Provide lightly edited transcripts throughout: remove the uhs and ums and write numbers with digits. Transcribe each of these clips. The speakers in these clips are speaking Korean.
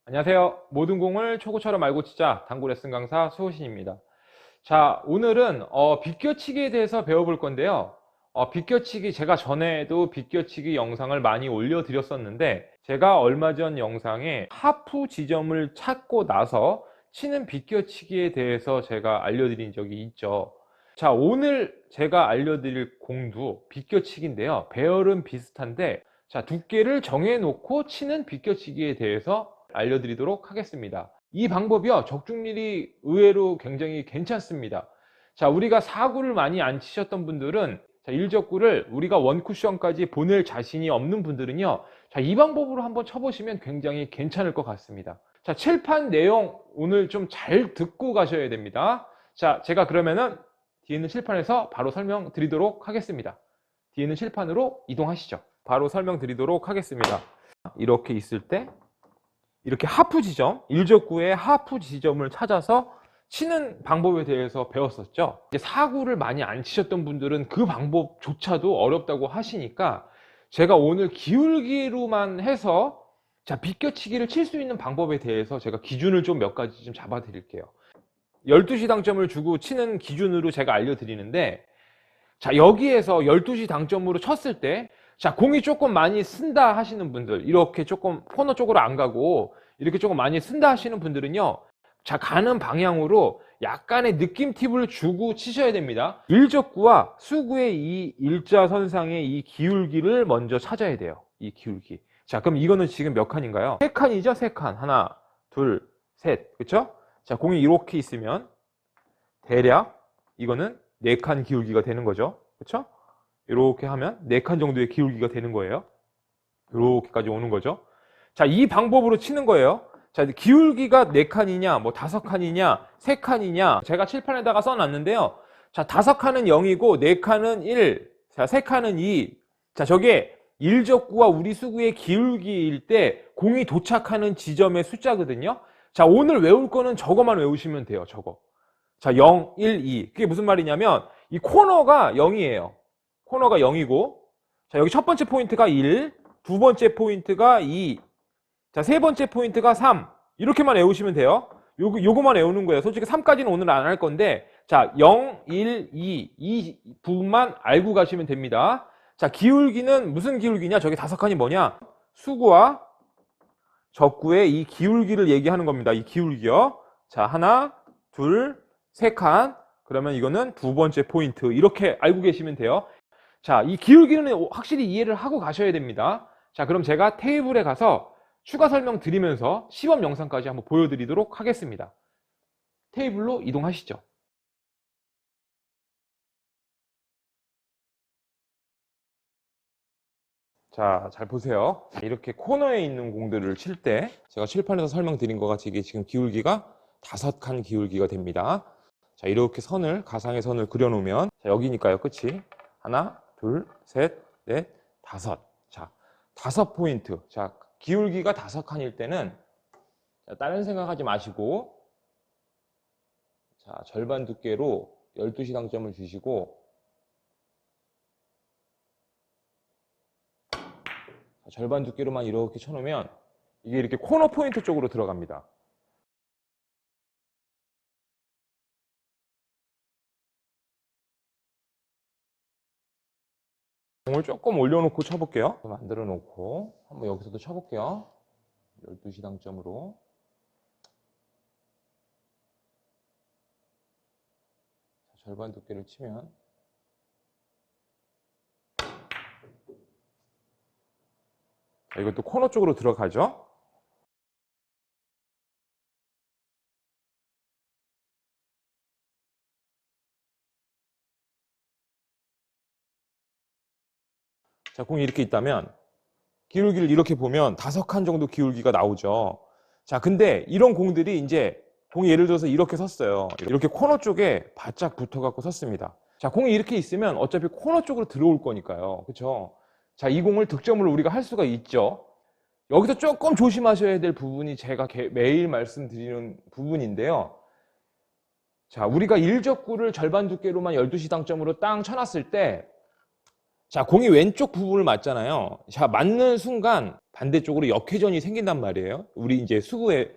안녕하세요. 모든 공을 초구처럼 알고 치자 당구 레슨 강사 수호신입니다. 자, 오늘은 비껴치기에 대해서 배워볼 건데요. 비껴치기 제가 전에도 비껴치기 영상을 많이 올려드렸었는데 제가 얼마 전 영상에 하프 지점을 찾고 나서 치는 비껴치기에 대해서 제가 알려드린 적이 있죠. 자, 오늘 제가 알려드릴 공도 비껴치기인데요. 배열은 비슷한데 자, 두께를 정해놓고 치는 비껴치기에 대해서 알려드리도록 하겠습니다. 이 방법이요, 적중률이 의외로 굉장히 괜찮습니다. 자, 우리가 사구를 많이 안 치셨던 분들은, 자, 일적구를 우리가 원쿠션까지 보낼 자신이 없는 분들은요, 자, 이 방법으로 한번 쳐보시면 굉장히 괜찮을 것 같습니다. 자, 칠판 내용 오늘 좀 잘 듣고 가셔야 됩니다. 자, 제가 그러면은 뒤에 있는 칠판에서 바로 설명드리도록 하겠습니다. 뒤에 있는 칠판으로 이동하시죠. 바로 설명드리도록 하겠습니다. 이렇게 있을 때 이렇게 하프 지점, 일적구의 하프 지점을 찾아서 치는 방법에 대해서 배웠었죠. 이제 사구를 많이 안 치셨던 분들은 그 방법조차도 어렵다고 하시니까 제가 오늘 기울기로만 해서 자, 비껴치기를 칠 수 있는 방법에 대해서 제가 기준을 좀 몇 가지 좀 잡아 드릴게요. 12시 당점을 주고 치는 기준으로 제가 알려드리는데, 자, 여기에서 12시 당점으로 쳤을 때, 자, 공이 조금 많이 쓴다 하시는 분들, 이렇게 조금 코너 쪽으로 안 가고 이렇게 조금 많이 쓴다 하시는 분들은요, 자, 가는 방향으로 약간의 느낌 팁을 주고 치셔야 됩니다. 일적구와 수구의 이 일자선상의 이 기울기를 먼저 찾아야 돼요. 이 기울기. 자, 그럼 이거는 지금 몇 칸인가요? 세 칸이죠? 세 칸. 하나, 둘, 셋. 그쵸? 자, 공이 이렇게 있으면 대략 이거는 네 칸 기울기가 되는 거죠. 그쵸? 이렇게 하면 4칸 정도의 기울기가 되는 거예요. 이렇게까지 오는 거죠. 자, 이 방법으로 치는 거예요. 자, 기울기가 4칸이냐, 뭐 5칸이냐, 3칸이냐, 제가 칠판에다가 써놨는데요. 자, 5칸은 0이고, 4칸은 1, 자, 3칸은 2. 자, 저게 일적구와 우리 수구의 기울기일 때 공이 도착하는 지점의 숫자거든요. 자, 오늘 외울 거는 저거만 외우시면 돼요, 저거. 자, 0, 1, 2. 그게 무슨 말이냐면, 이 코너가 0이에요. 코너가 0이고, 자, 여기 첫 번째 포인트가 1, 두 번째 포인트가 2, 자, 세 번째 포인트가 3. 이렇게만 외우시면 돼요. 요거만 외우는 거예요. 솔직히 3까지는 오늘 안 할 건데, 자, 0, 1, 2, 이 부분만 알고 가시면 됩니다. 자, 기울기는 무슨 기울기냐? 저기 5칸이 뭐냐? 수구와 적구의 이 기울기를 얘기하는 겁니다. 이 기울기요. 자, 하나, 둘, 3칸. 그러면 이거는 두 번째 포인트. 이렇게 알고 계시면 돼요. 자, 이 기울기는 확실히 이해를 하고 가셔야 됩니다. 자, 그럼 제가 테이블에 가서 추가 설명 드리면서 시범 영상까지 한번 보여드리도록 하겠습니다. 테이블로 이동하시죠. 자, 잘 보세요. 이렇게 코너에 있는 공들을 칠 때 제가 칠판에서 설명드린 것 같이 이게 지금 기울기가 5칸 기울기가 됩니다. 자, 이렇게 선을, 가상의 선을 그려놓으면, 자, 여기니까요, 끝이. 하나, 둘, 셋, 넷, 5. 자, 5포인트. 자, 기울기가 5칸일 때는, 자, 다른 생각하지 마시고, 자, 절반 두께로 12시 당점을 주시고, 자, 절반 두께로만 이렇게 쳐놓으면, 이게 이렇게 코너 포인트 쪽으로 들어갑니다. 공을 조금 올려놓고 쳐볼게요. 만들어 놓고 한번 여기서도 쳐볼게요. 12시 당점으로. 자, 절반 두께를 치면 자, 이것도 코너 쪽으로 들어가죠. 자, 공이 이렇게 있다면 기울기를 이렇게 보면 5칸 정도 기울기가 나오죠. 자, 근데 이런 공들이 이제 공이 예를 들어서 이렇게 섰어요. 이렇게 코너 쪽에 바짝 붙어갖고 섰습니다. 자, 공이 이렇게 있으면 어차피 코너 쪽으로 들어올 거니까요. 그렇죠? 자, 이 공을 득점을 우리가 할 수가 있죠. 여기서 조금 조심하셔야 될 부분이 제가 매일 말씀드리는 부분인데요. 자, 우리가 일적구를 절반 두께로만 12시 당점으로 땅 쳐놨을 때 자, 공이 왼쪽 부분을 맞잖아요. 자, 맞는 순간 반대쪽으로 역회전이 생긴단 말이에요. 우리 이제 수구에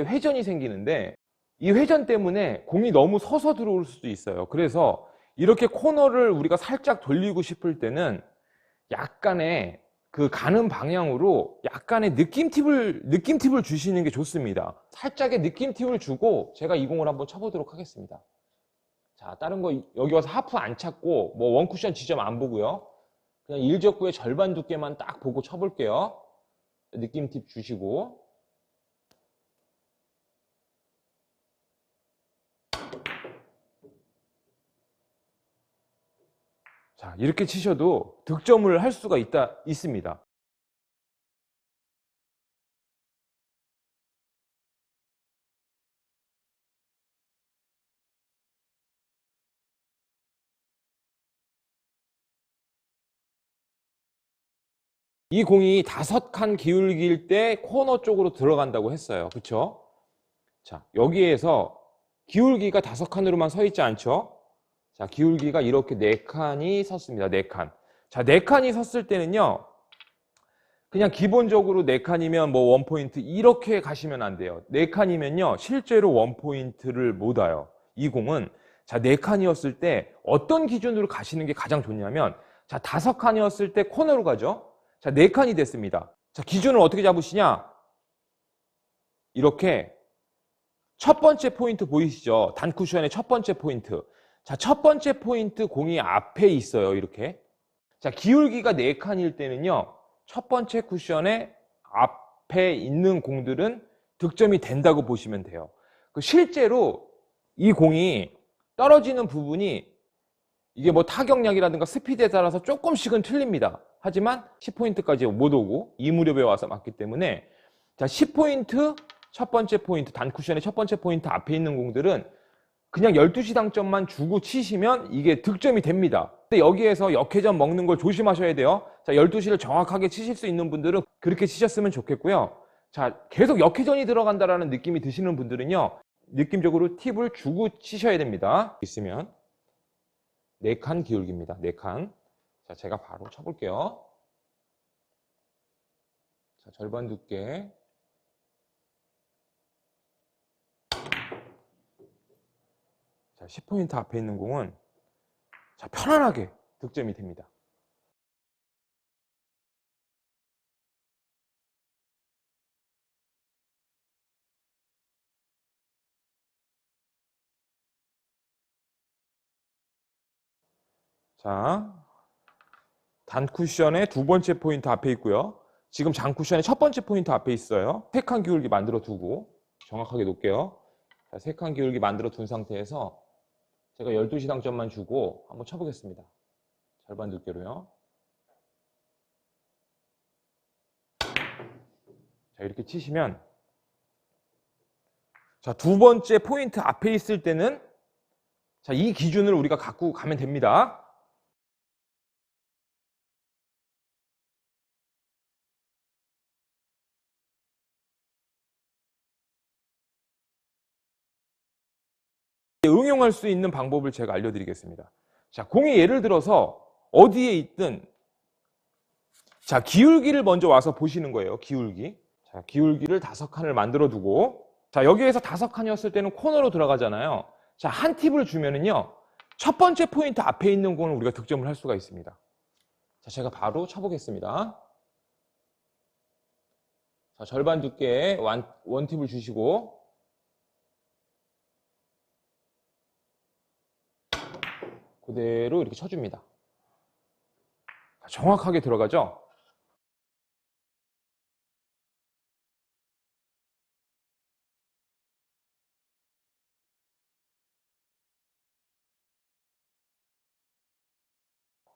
회전이 생기는데 이 회전 때문에 공이 너무 서서 들어올 수도 있어요. 그래서 이렇게 코너를 우리가 살짝 돌리고 싶을 때는 약간의 그 가는 방향으로 약간의 느낌 팁을 주시는 게 좋습니다. 살짝의 느낌 팁을 주고 제가 이 공을 한번 쳐보도록 하겠습니다. 자, 다른 거 여기 와서 하프 안 찾고 뭐 원쿠션 지점 안 보고요. 그냥 일적구의 절반 두께만 딱 보고 쳐볼게요. 느낌 팁 주시고. 자, 이렇게 치셔도 득점을 할 수가 있습니다. 이 공이 5칸 기울기일 때 코너 쪽으로 들어간다고 했어요. 그쵸? 자, 여기에서 기울기가 5칸으로만 서 있지 않죠? 자, 기울기가 이렇게 4칸이 섰습니다. 4칸. 자, 4칸이 섰을 때는요. 그냥 기본적으로 4칸이면 뭐 원포인트 이렇게 가시면 안 돼요. 4칸이면요. 실제로 원포인트를 못 와요. 이 공은 자, 4칸이었을 때 어떤 기준으로 가시는 게 가장 좋냐면 자, 5칸이었을 때 코너로 가죠. 자, 4칸이 됐습니다. 자, 기준을 어떻게 잡으시냐? 이렇게 첫 번째 포인트 보이시죠? 단쿠션의 첫 번째 포인트. 자, 첫 번째 포인트 공이 앞에 있어요. 이렇게. 자, 기울기가 4칸일 때는요. 첫 번째 쿠션의 앞에 있는 공들은 득점이 된다고 보시면 돼요. 실제로 이 공이 떨어지는 부분이 이게 뭐 타격량이라든가 스피드에 따라서 조금씩은 틀립니다. 하지만 10포인트까지 못 오고 이 무렵에 와서 맞기 때문에 자, 10포인트 첫 번째 포인트, 단쿠션의 첫 번째 포인트 앞에 있는 공들은 그냥 12시 당점만 주고 치시면 이게 득점이 됩니다. 근데 여기에서 역회전 먹는 걸 조심하셔야 돼요. 자, 12시를 정확하게 치실 수 있는 분들은 그렇게 치셨으면 좋겠고요. 자, 계속 역회전이 들어간다라는 느낌이 드시는 분들은요. 느낌적으로 팁을 주고 치셔야 됩니다. 있으면 4칸 기울기입니다. 4칸. 자, 제가 바로 쳐볼게요. 자, 절반 두께. 자, 10포인트 앞에 있는 공은 자, 편안하게 득점이 됩니다. 자, 단쿠션의 두 번째 포인트 앞에 있고요. 지금 장쿠션의 첫 번째 포인트 앞에 있어요. 3칸 기울기 만들어 두고 정확하게 놓을게요. 자, 3칸 기울기 만들어 둔 상태에서 제가 12시 당점만 주고 한번 쳐보겠습니다. 절반 두께로요. 자, 이렇게 치시면 자, 두 번째 포인트 앞에 있을 때는 자, 이 기준을 우리가 갖고 가면 됩니다. 응용할 수 있는 방법을 제가 알려드리겠습니다. 자, 공이 예를 들어서 어디에 있든 자, 기울기를 먼저 와서 보시는 거예요. 기울기. 자, 기울기를 5칸을 만들어 두고 자, 여기에서 5칸이었을 때는 코너로 들어가잖아요. 자, 한 팁을 주면은요. 첫 번째 포인트 앞에 있는 공은 우리가 득점을 할 수가 있습니다. 자, 제가 바로 쳐보겠습니다. 자, 절반 두께의 원팁을 주시고 그대로 이렇게 쳐줍니다. 정확하게 들어가죠?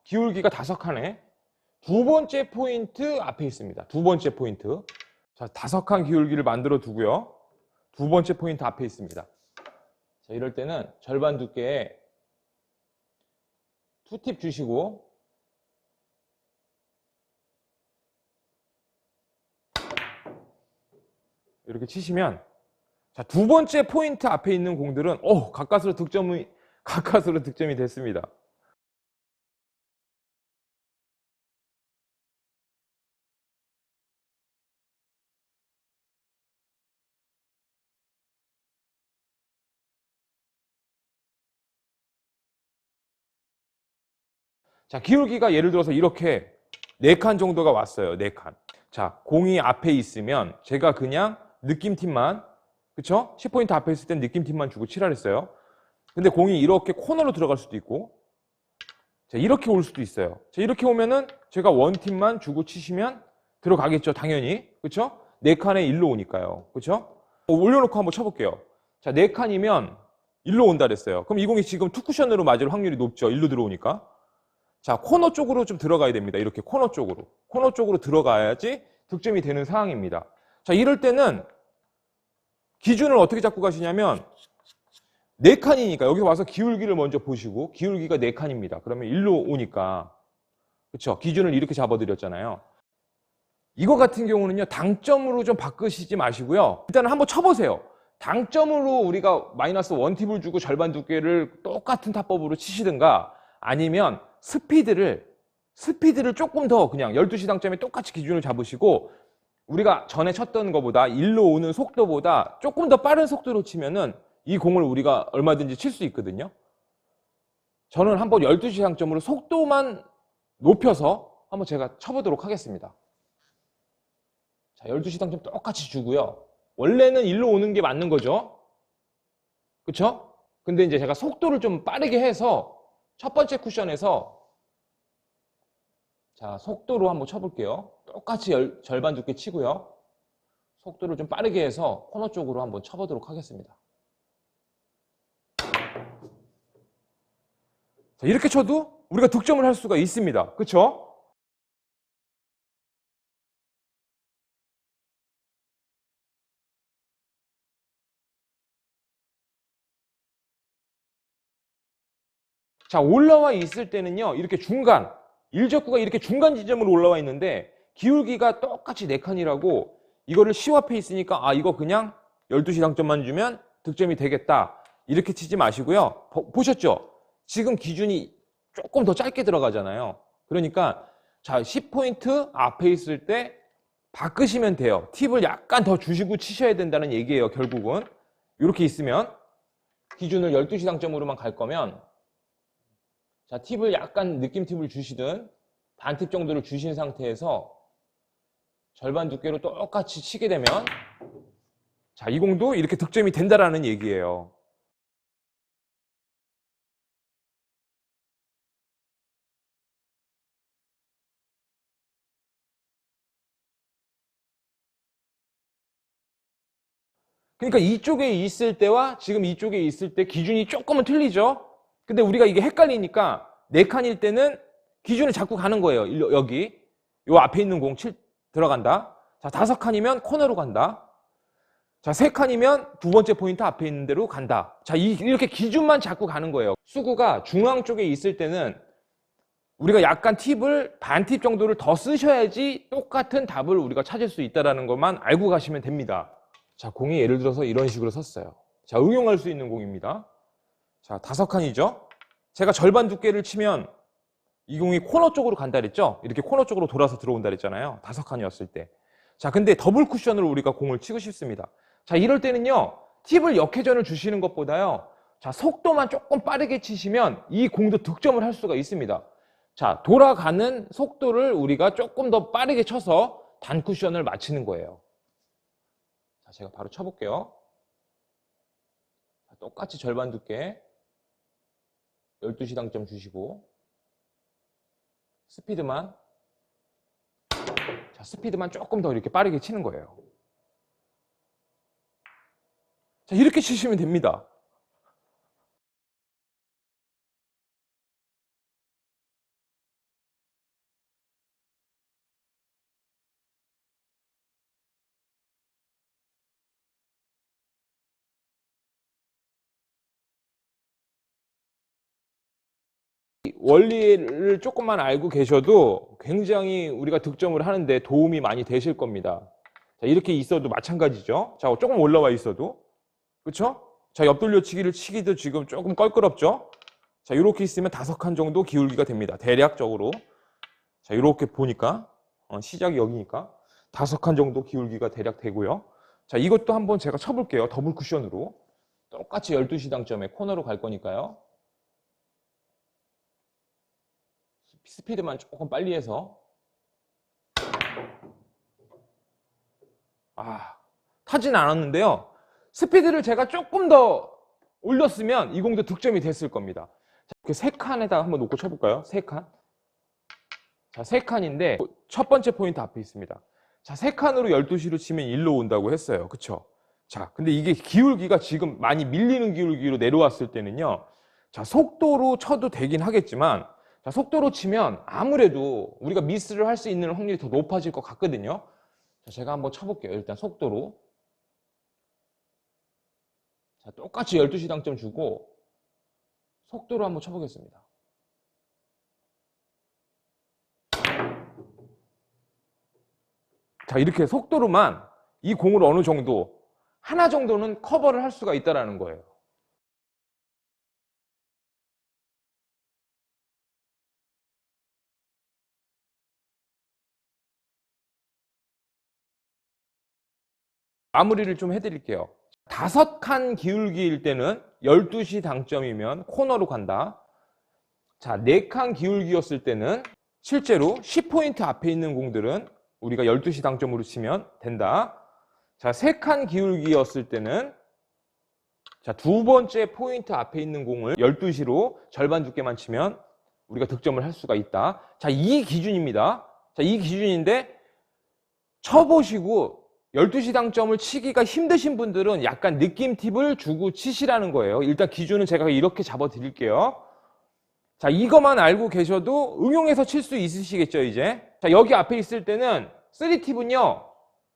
기울기가 5칸에 두 번째 포인트 앞에 있습니다. 두 번째 포인트. 자, 5칸 기울기를 만들어 두고요. 두 번째 포인트 앞에 있습니다. 자, 이럴 때는 절반 두께에 투팁 주시고 이렇게 치시면 자, 두 번째 포인트 앞에 있는 공들은 가까스로 득점이 됐습니다. 자, 기울기가 예를 들어서 이렇게 4칸 정도가 왔어요. 4칸. 자, 공이 앞에 있으면 제가 그냥 느낌팀만, 그쵸? 10포인트 앞에 있을 땐 느낌팀만 주고 치라 했어요. 근데 공이 이렇게 코너로 들어갈 수도 있고, 자, 이렇게 올 수도 있어요. 자, 이렇게 오면은 제가 원팀만 주고 치시면 들어가겠죠, 당연히. 그쵸? 4칸에 일로 오니까요. 그쵸? 올려놓고 한번 쳐볼게요. 자, 4칸이면 일로 온다 그랬어요. 그럼 이 공이 지금 투쿠션으로 맞을 확률이 높죠. 일로 들어오니까. 자, 코너 쪽으로 좀 들어가야 됩니다. 이렇게 코너 쪽으로. 코너 쪽으로 들어가야지 득점이 되는 상황입니다. 자, 이럴 때는 기준을 어떻게 잡고 가시냐면 4칸이니까 여기 와서 기울기를 먼저 보시고 기울기가 4칸입니다. 그러면 일로 오니까 그쵸? 기준을 이렇게 잡아드렸잖아요. 이거 같은 경우는요, 당점으로 좀 바꾸시지 마시고요. 일단은 한번 쳐보세요. 당점으로 우리가 마이너스 1팁을 주고 절반 두께를 똑같은 타법으로 치시든가 아니면 스피드를 조금 더 그냥 12시 당점에 똑같이 기준을 잡으시고 우리가 전에 쳤던 것보다 일로 오는 속도보다 조금 더 빠른 속도로 치면은 이 공을 우리가 얼마든지 칠 수 있거든요. 저는 한번 12시 당점으로 속도만 높여서 한번 제가 쳐보도록 하겠습니다. 자, 12시 당점 똑같이 주고요. 원래는 일로 오는 게 맞는 거죠. 그쵸? 근데 이제 제가 속도를 좀 빠르게 해서 첫 번째 쿠션에서 자, 속도로 한번 쳐볼게요. 똑같이 절반 두께 치고요. 속도를 좀 빠르게 해서 코너 쪽으로 한번 쳐보도록 하겠습니다. 자, 이렇게 쳐도 우리가 득점을 할 수가 있습니다. 그쵸? 자, 올라와 있을 때는요, 이렇게 중간, 일적구가 이렇게 중간 지점으로 올라와 있는데, 기울기가 똑같이 4칸이라고, 이거를 시우 앞에 있으니까, 아, 이거 그냥 12시 당점만 주면 득점이 되겠다. 이렇게 치지 마시고요. 보셨죠? 지금 기준이 조금 더 짧게 들어가잖아요. 그러니까, 자, 10포인트 앞에 있을 때 바꾸시면 돼요. 팁을 약간 더 주시고 치셔야 된다는 얘기예요, 결국은. 이렇게 있으면, 기준을 12시 당점으로만 갈 거면, 자, 팁을 약간 느낌 팁을 주시든 반팁 정도를 주신 상태에서 절반 두께로 똑같이 치게 되면 자, 이 공도 이렇게 득점이 된다라는 얘기예요. 그러니까 이쪽에 있을 때와 지금 이쪽에 있을 때 기준이 조금은 틀리죠? 근데 우리가 이게 헷갈리니까 4칸일 때는 기준을 잡고 가는 거예요. 여기. 요 앞에 있는 공 들어간다. 자, 5칸이면 코너로 간다. 자, 3칸이면 두 번째 포인트 앞에 있는 대로 간다. 자, 이렇게 기준만 잡고 가는 거예요. 수구가 중앙 쪽에 있을 때는 우리가 약간 팁을 반팁 정도를 더 쓰셔야지 똑같은 답을 우리가 찾을 수 있다는 것만 알고 가시면 됩니다. 자, 공이 예를 들어서 이런 식으로 섰어요. 자, 응용할 수 있는 공입니다. 자, 5칸이죠? 제가 절반 두께를 치면 이 공이 코너 쪽으로 간다 그랬죠? 이렇게 코너 쪽으로 돌아서 들어온다 그랬잖아요. 5칸이었을 때. 자, 근데 더블 쿠션으로 우리가 공을 치고 싶습니다. 자, 이럴 때는요, 팁을 역회전을 주시는 것보다요, 자, 속도만 조금 빠르게 치시면 이 공도 득점을 할 수가 있습니다. 자, 돌아가는 속도를 우리가 조금 더 빠르게 쳐서 단 쿠션을 맞히는 거예요. 자, 제가 바로 쳐볼게요. 자, 똑같이 절반 두께 12시 당점 주시고 스피드만 자, 스피드만 조금 더 이렇게 빠르게 치는 거예요. 자, 이렇게 치시면 됩니다. 원리를 조금만 알고 계셔도 굉장히 우리가 득점을 하는데 도움이 많이 되실 겁니다. 자, 이렇게 있어도 마찬가지죠. 자, 조금 올라와 있어도. 그쵸? 자, 옆돌려치기를 치기도 지금 조금 껄끄럽죠? 자, 이렇게 있으면 5칸 정도 기울기가 됩니다. 대략적으로. 자, 이렇게 보니까, 시작이 여기니까 5칸 정도 기울기가 대략 되고요. 자, 이것도 한번 제가 쳐볼게요. 더블 쿠션으로. 똑같이 12시 당점에 코너로 갈 거니까요. 스피드만 조금 빨리 해서. 타진 않았는데요. 스피드를 제가 조금 더 올렸으면 이 공도 득점이 됐을 겁니다. 자, 이렇게 세 칸에다 한번 놓고 쳐볼까요? 세 칸. 자, 세 칸인데 첫 번째 포인트 앞에 있습니다. 자, 세 칸으로 12시로 치면 1로 온다고 했어요. 그쵸? 자, 근데 이게 기울기가 지금 많이 밀리는 기울기로 내려왔을 때는요. 자, 속도로 쳐도 되긴 하겠지만, 자, 속도로 치면 아무래도 우리가 미스를 할 수 있는 확률이 더 높아질 것 같거든요. 자, 제가 한번 쳐볼게요. 일단 속도로. 자, 똑같이 12시 당점 주고 속도로 한번 쳐보겠습니다. 자, 이렇게 속도로만 이 공을 어느 정도, 하나 정도는 커버를 할 수가 있다는 거예요. 마무리를 좀 해드릴게요. 5칸 기울기일 때는 12시 당점이면 코너로 간다. 자, 4칸 기울기였을 때는 실제로 10포인트 앞에 있는 공들은 우리가 12시 당점으로 치면 된다. 자, 3칸 기울기였을 때는 자, 두 번째 포인트 앞에 있는 공을 12시로 절반 두께만 치면 우리가 득점을 할 수가 있다. 자, 이 기준입니다. 자, 이 기준인데 쳐보시고 12시 당점을 치기가 힘드신 분들은 약간 느낌 팁을 주고 치시라는 거예요. 일단 기준은 제가 이렇게 잡아 드릴게요. 자, 이것만 알고 계셔도 응용해서 칠 수 있으시겠죠, 이제. 자, 여기 앞에 있을 때는 3팁은요,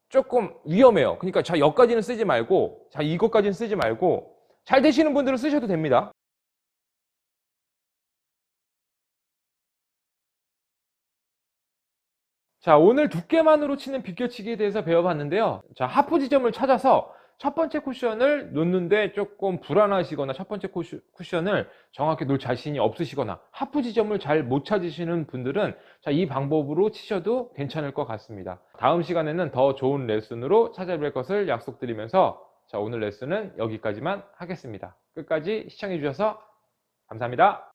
조금 위험해요. 그러니까 자, 여기까지는 쓰지 말고, 자, 이것까지는 쓰지 말고, 잘 되시는 분들은 쓰셔도 됩니다. 자, 오늘 두께만으로 치는 비껴치기에 대해서 배워봤는데요. 자, 하프 지점을 찾아서 첫 번째 쿠션을 놓는데 조금 불안하시거나 첫 번째 쿠션을 정확히 놓을 자신이 없으시거나 하프 지점을 잘 못 찾으시는 분들은 자, 이 방법으로 치셔도 괜찮을 것 같습니다. 다음 시간에는 더 좋은 레슨으로 찾아뵐 것을 약속드리면서 자, 오늘 레슨은 여기까지만 하겠습니다. 끝까지 시청해 주셔서 감사합니다.